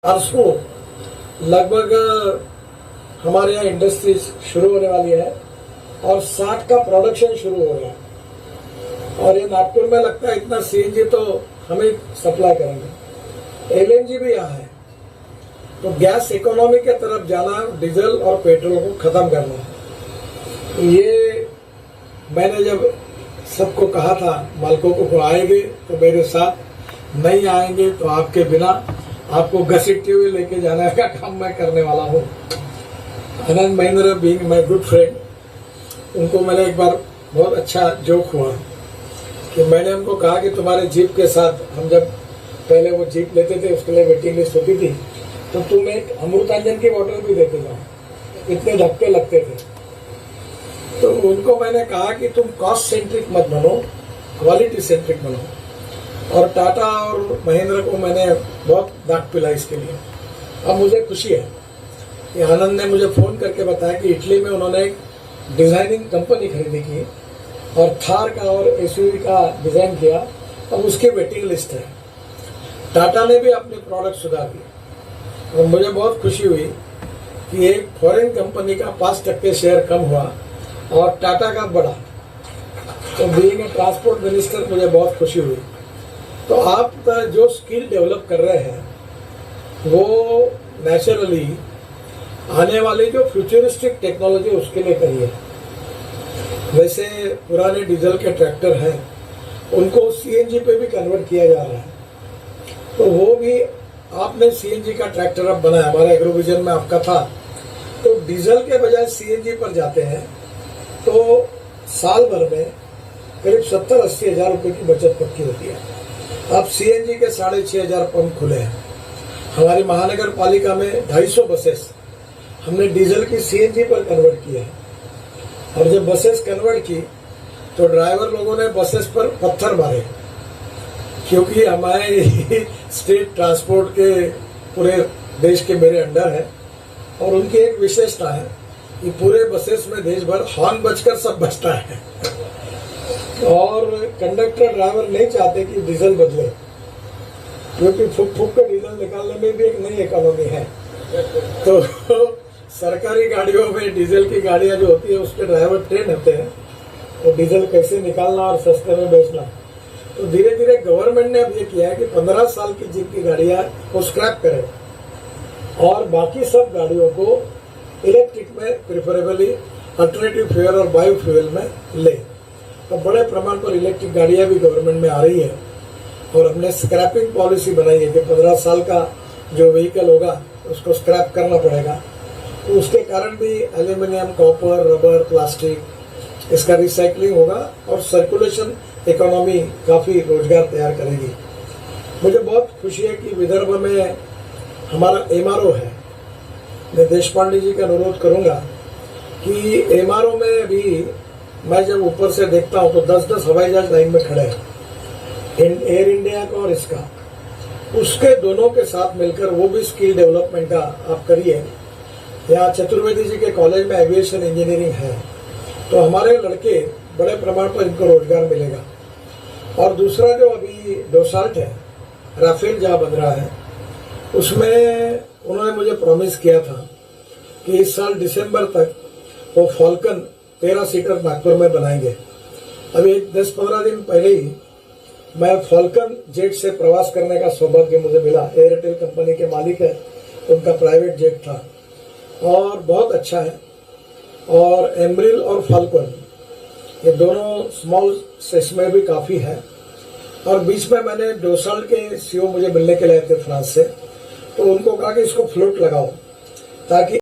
परसों लगभग हमारे यहाँ इंडस्ट्रीज शुरू होने वाली है और 60 का प्रोडक्शन शुरू हो गया और ये नागपुर में लगता है इतना सीएनजी तो हम ही सप्लाई करेंगे। एलएनजी भी यहाँ है, तो गैस इकोनॉमी के तरफ जाना, डीजल और पेट्रोल को खत्म करना है। ये मैंने जब सबको कहा था मालिकों को आएंगे तो मेरे साथ, नहीं आएंगे तो आपके बिना आपको घसीटते हुए लेके जाने का काम मैं करने वाला हूँ। Anand Mahindra being my good friend, उनको मैंने एक बार बहुत अच्छा जोक हुआ कि मैंने उनको कहा कि तुम्हारे जीप के साथ हम जब पहले वो जीप लेते थे उसके लिए वेटिंग लिस्ट होती थी, तो तुम एक अमृतांजन की बोतल भी देते जाओ, इतने धक्के लगते थे। तो उनको मैंने कहा कि तुम कॉस्ट सेंट्रिक मत बनो, क्वालिटी सेंट्रिक बनो। और टाटा और महिंद्रा को मैंने बहुत डांट पिलाई इसके लिए। अब मुझे खुशी है कि आनंद ने मुझे फ़ोन करके बताया कि इटली में उन्होंने एक डिज़ाइनिंग कंपनी खरीदी की और थार का और एसयूवी का डिज़ाइन किया, अब उसकी वेटिंग लिस्ट है। टाटा ने भी अपने प्रोडक्ट सुधार दिए और मुझे बहुत खुशी हुई कि एक फॉरेन कंपनी का 5% शेयर कम हुआ और टाटा का बढ़ा। तो बीइंग ए ट्रांसपोर्ट मिनिस्टर मुझे बहुत खुशी हुई। तो आप जो स्किल डेवलप कर रहे हैं वो नेचुरली आने वाली जो फ्यूचरिस्टिक टेक्नोलॉजी उसके लिए करिए। वैसे पुराने डीजल के ट्रैक्टर हैं उनको सीएनजी पे भी कन्वर्ट किया जा रहा है, तो वो भी आपने सीएनजी का ट्रैक्टर अब बनाया, हमारे एग्रोविजन में आपका था, तो डीजल के बजाय सीएनजी पर जाते हैं तो साल भर में करीब 70-80 हज़ार रुपये की बचत पक्की होती है। अब सीएनजी के 6,500 पंप खुले हैं। हमारी महानगर पालिका में 250 बसेस हमने डीजल की सीएनजी पर कन्वर्ट किया है। और जब बसेस कन्वर्ट की तो ड्राइवर लोगों ने बसेस पर पत्थर मारे, क्योंकि हमारे स्टेट ट्रांसपोर्ट के पूरे देश के मेरे अंडर है और उनकी एक विशेषता है कि पूरे बसेस में देश भर हॉर्न बजकर सब बजता है और कंडक्टर ड्राइवर नहीं चाहते कि डीजल बदले, क्योंकि फूक फूक कर डीजल निकालने में भी एक नई इकोनॉमी है। तो सरकारी गाड़ियों में डीजल की गाड़ियां जो होती है उसके ड्राइवर ट्रेन होते हैं, तो डीजल कैसे निकालना और सस्ते में बेचना। तो धीरे धीरे गवर्नमेंट ने अब ये किया है कि 15 साल की जिनकी गाड़ियां वो स्क्रैप करें और बाकी सब गाड़ियों को इलेक्ट्रिक में प्रिफरेबली अल्टरनेटिव फ्यूल और बायो फ्यूल में ले। तो बड़े प्रमाण पर इलेक्ट्रिक गाड़ियां भी गवर्नमेंट में आ रही है और हमने स्क्रैपिंग पॉलिसी बनाई है कि 15 साल का जो व्हीकल होगा उसको स्क्रैप करना पड़ेगा। तो उसके कारण भी एल्यूमिनियम, कॉपर, रबर, प्लास्टिक इसका रिसाइकलिंग होगा और सर्कुलेशन इकोनॉमी काफ़ी रोजगार तैयार करेगी। मुझे बहुत खुशी है कि विदर्भ में हमारा एमआरओ है। मैं देशपांडे जी का अनुरोध करूंगा कि एमआरओ में भी मैं जब ऊपर से देखता हूं तो 10-10 हवाई जहाज लाइन में खड़े हैं, एयर इंडिया का और इसका, उसके दोनों के साथ मिलकर वो भी स्किल डेवलपमेंट का आप करिए। यहाँ चतुर्वेदी जी के कॉलेज में एविएशन इंजीनियरिंग है, तो हमारे लड़के बड़े प्रमाण पर इनको रोजगार मिलेगा। और दूसरा जो अभी डोसाल्ट है, राफेल जहाँ बन रहा है, उसमें उन्होंने मुझे प्रॉमिस किया था कि इस साल दिसंबर तक वो फॉल्कन 13 सीटर नागपुर में बनाएंगे। अभी 10-15 दिन पहले ही मैं फॉल्कन जेट से प्रवास करने का सौभाग्य मुझे मिला। एयरटेल कंपनी के मालिक है, उनका प्राइवेट जेट था और बहुत अच्छा है। और एम्ब्रिल और फाल्कन ये दोनों स्मॉल सेस में भी काफ़ी है। और बीच में मैंने डोसाल्ट के सीईओ मुझे मिलने के लिए आए थे फ्रांस से, तो उनको कहा कि इसको फ्लोट लगाओ ताकि